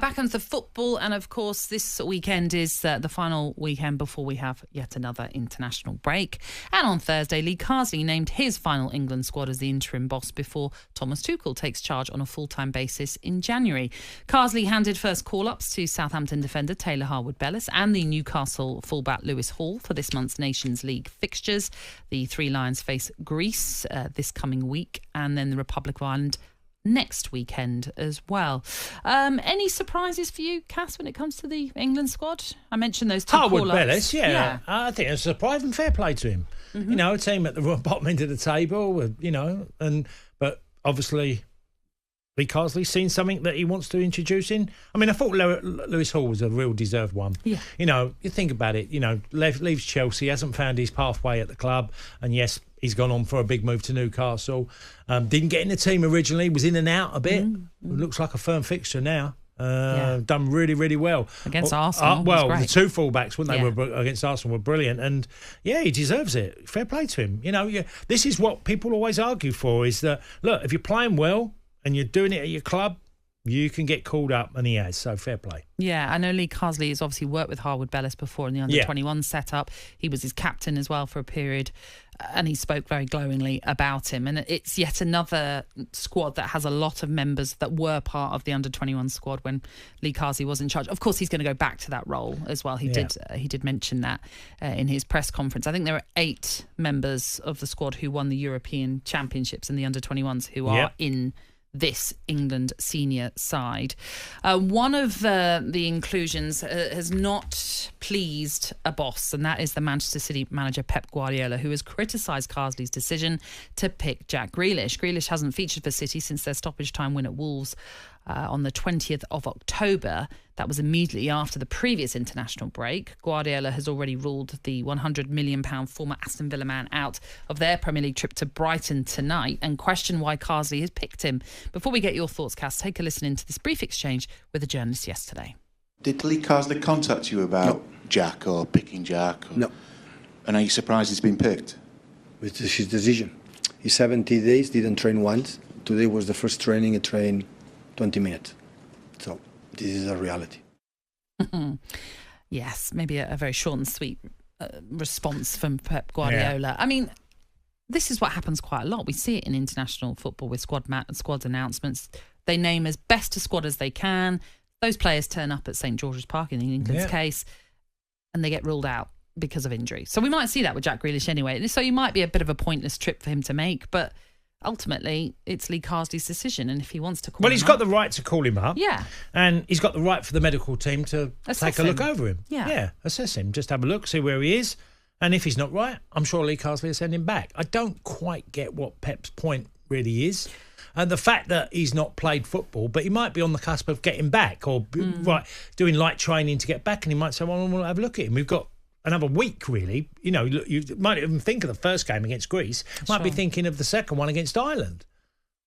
Back onto football, and of course this weekend is the final weekend before we have yet another international break. And on Thursday, Lee Carsley named his final England squad as the interim boss before Thomas Tuchel takes charge on a full-time basis in January. Carsley handed first call-ups to Southampton defender Taylor Harwood-Bellis and the Newcastle fullback Lewis Hall for this month's Nations League fixtures. The Three Lions face Greece this coming week, and then the Republic of Ireland next weekend as well. Any surprises for you, Cass, when it comes to the England squad? I mentioned those two Harwood-Bellis, yeah. I think it's a surprise and fair play to him. Mm-hmm. You know, a team at the bottom end of the table, you know, but obviously Lee Carsley's seen something that he wants to introduce in. I mean, I thought Lewis Hall was a real deserved one. Yeah. You know, you think about it, you know, leaves Chelsea, hasn't found his pathway at the club, and yes, he's gone on for a big move to Newcastle. Didn't get in the team originally, was in and out a bit. Looks like a firm fixture now. Done really, really well. Against Arsenal. The two fullbacks, wouldn't they, against Arsenal were brilliant. And, yeah, he deserves it. Fair play to him. You know, this is what people always argue for, is that, look, if you're playing well and you're doing it at your club, you can get called up, and he has, so fair play. Yeah, I know Lee Carsley has obviously worked with Harwood-Bellis before in the under-21 setup. He was his captain as well for a period, and he spoke very glowingly about him. And it's yet another squad that has a lot of members that were part of the under-21 squad when Lee Carsley was in charge. Of course, he's going to go back to that role as well. He did mention that in his press conference. I think there are 8 members of the squad who won the European Championships in the under-21s who are in this England senior side. One of the inclusions has not pleased a boss, and that is the Manchester City manager Pep Guardiola, who has criticised Carsley's decision to pick Jack Grealish. Grealish hasn't featured for City since their stoppage time win at Wolves on the 20th of October. That was immediately after the previous international break. Guardiola has already ruled the £100 million former Aston Villa man out of their Premier League trip to Brighton tonight, and questioned why Carsley has picked him. Before we get your thoughts, Cass, take a listen into this brief exchange with a journalist yesterday. Did Lee Carsley contact you about Jack or picking Jack? No. And are you surprised he's been picked? It's his decision. He 70 days, didn't train once. Today was the first training, he trained 20 minutes. So this is a reality. Yes, maybe a very short and sweet response from Pep Guardiola. Yeah. I mean, this is what happens quite a lot. We see it in international football with squad announcements. They name as best a squad as they can. Those players turn up at St George's Park in England's case, and they get ruled out because of injury. So we might see that with Jack Grealish anyway. So it might be a bit of a pointless trip for him to make, but ultimately, it's Lee Carsley's decision, and if he wants to call him up... Well, he's got the right to call him up. Yeah. And he's got the right for the medical team to take a look over him. Yeah, assess him. Just have a look, see where he is. And if he's not right, I'm sure Lee Carsley will send him back. I don't quite get what Pep's point really is. And the fact that he's not played football, but he might be on the cusp of getting back or doing light training to get back, and he might say, well, we'll have a look at him. We've got another week, really. You know, you might even think of the first game against Greece, might be thinking of the second one against Ireland,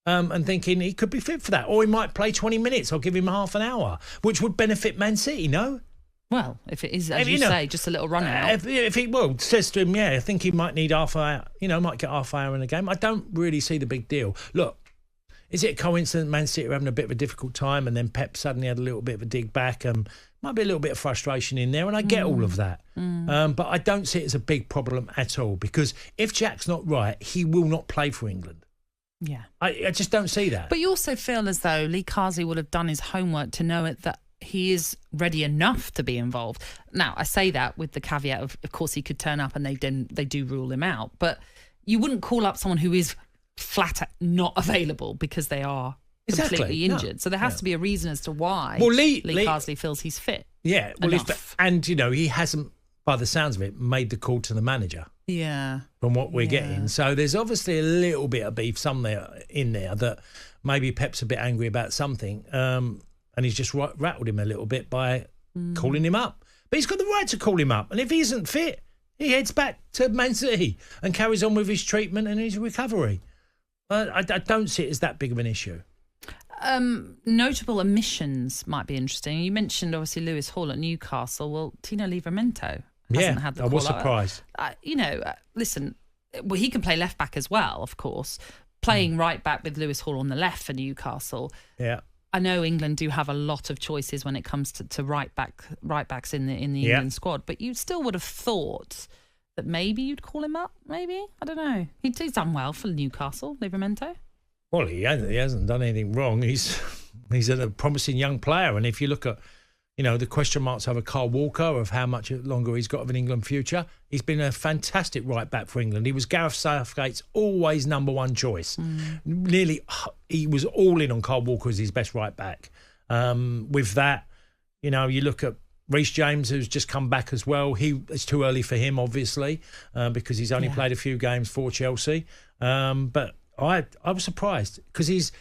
and thinking he could be fit for that. Or he might play 20 minutes or give him half an hour, which would benefit Man City, no? Well, if it is, as you say, just a little run out. If he says to him, I think he might need half an hour, might get half an hour in a game. I don't really see the big deal. Look, is it a coincidence Man City are having a bit of a difficult time and then Pep suddenly had a little bit of a dig back? Might be a little bit of frustration in there, and I get all of that. But I don't see it as a big problem at all, because if Jack's not right, he will not play for England. Yeah. I just don't see that. But you also feel as though Lee Carsley would have done his homework to know that he is ready enough to be involved. Now, I say that with the caveat of course, he could turn up and they do rule him out. But you wouldn't call up someone who is flat out not available because they are completely injured. No. So there has to be a reason as to why Lee Carsley feels he's fit. Yeah, well, he hasn't, by the sounds of it, made the call to the manager. Yeah. From what we're getting. So there's obviously a little bit of beef somewhere in there that maybe Pep's a bit angry about something, and he's just rattled him a little bit by calling him up. But he's got the right to call him up, and if he isn't fit, he heads back to Man City and carries on with his treatment and his recovery. I don't see it as that big of an issue. Notable omissions might be interesting. You mentioned obviously Lewis Hall at Newcastle. Well, Tino Livramento hasn't had the call. I was surprised. Listen, he can play left back as well, of course. Playing right back with Lewis Hall on the left for Newcastle. Yeah. I know England do have a lot of choices when it comes to right backs in the Yeah. England squad, but you still would have thought that maybe you'd call him up. Maybe, I don't know. He's done well for Newcastle, Livramento. Well, he hasn't done anything wrong. He's a promising young player, and if you look at, the question marks over Kyle Walker of how much longer he's got of an England future, he's been a fantastic right back for England. He was Gareth Southgate's always number one choice. Nearly, he was all in on Kyle Walker as his best right back. With that, you look at Reece James, who's just come back as well. It's too early for him, obviously, because he's only played a few games for Chelsea. But I was surprised because he's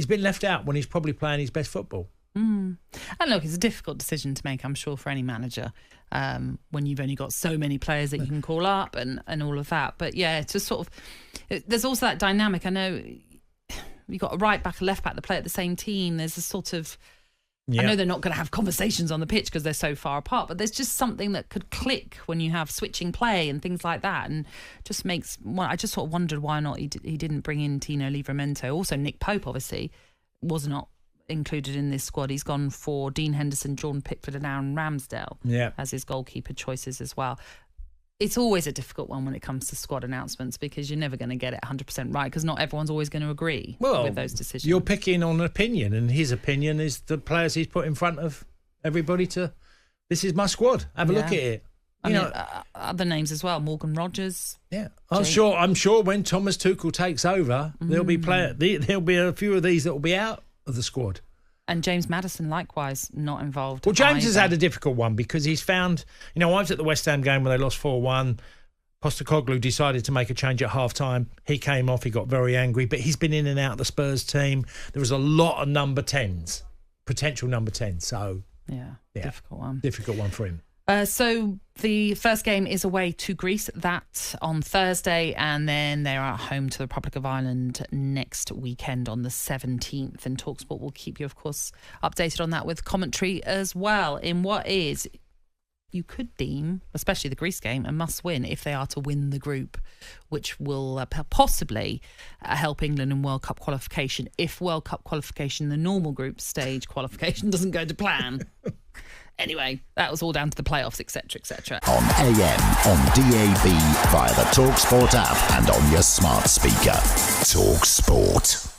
been left out when he's probably playing his best football. And look, it's a difficult decision to make, I'm sure, for any manager when you've only got so many players that you can call up and all of that. But yeah, it's just sort of, there's also that dynamic. I know you've got a right back, a left back that play at the same team. There's a sort of, I know they're not going to have conversations on the pitch because they're so far apart, but there's just something that could click when you have switching play and things like that, and just makes. I just sort of wondered why not he didn't bring in Tino Livramento. Also, Nick Pope obviously was not included in this squad. He's gone for Dean Henderson, Jordan Pickford and Aaron Ramsdale as his goalkeeper choices as well. It's always a difficult one when it comes to squad announcements because you're never going to get it 100% right because not everyone's always going to agree with those decisions. You're picking on an opinion, and his opinion is the players he's put in front of everybody this is my squad. Have a look at it. Other names as well. Morgan Rogers. Yeah, I'm sure when Thomas Tuchel takes over, there'll be a few of these that will be out of the squad. And James Maddison, likewise, not involved. Well, James has had a difficult one because he's found, I was at the West Ham game where they lost 4-1. Postecoglou decided to make a change at half-time. He came off, he got very angry, but he's been in and out of the Spurs team. There was a lot of number 10s, potential number 10s. So, difficult one. Difficult one for him. So the first game is away to Greece. That's on Thursday, and then they're at home to the Republic of Ireland next weekend on the 17th. And talkSPORT will keep you, of course, updated on that with commentary as well in what is, you could deem, especially the Greece game, a must-win if they are to win the group, which will possibly help England in World Cup qualification if World Cup qualification, the normal group stage qualification, doesn't go to plan. Anyway, that was all down to the playoffs, etc., etc. On AM, on DAB, via the talkSPORT app and on your smart speaker. talkSPORT.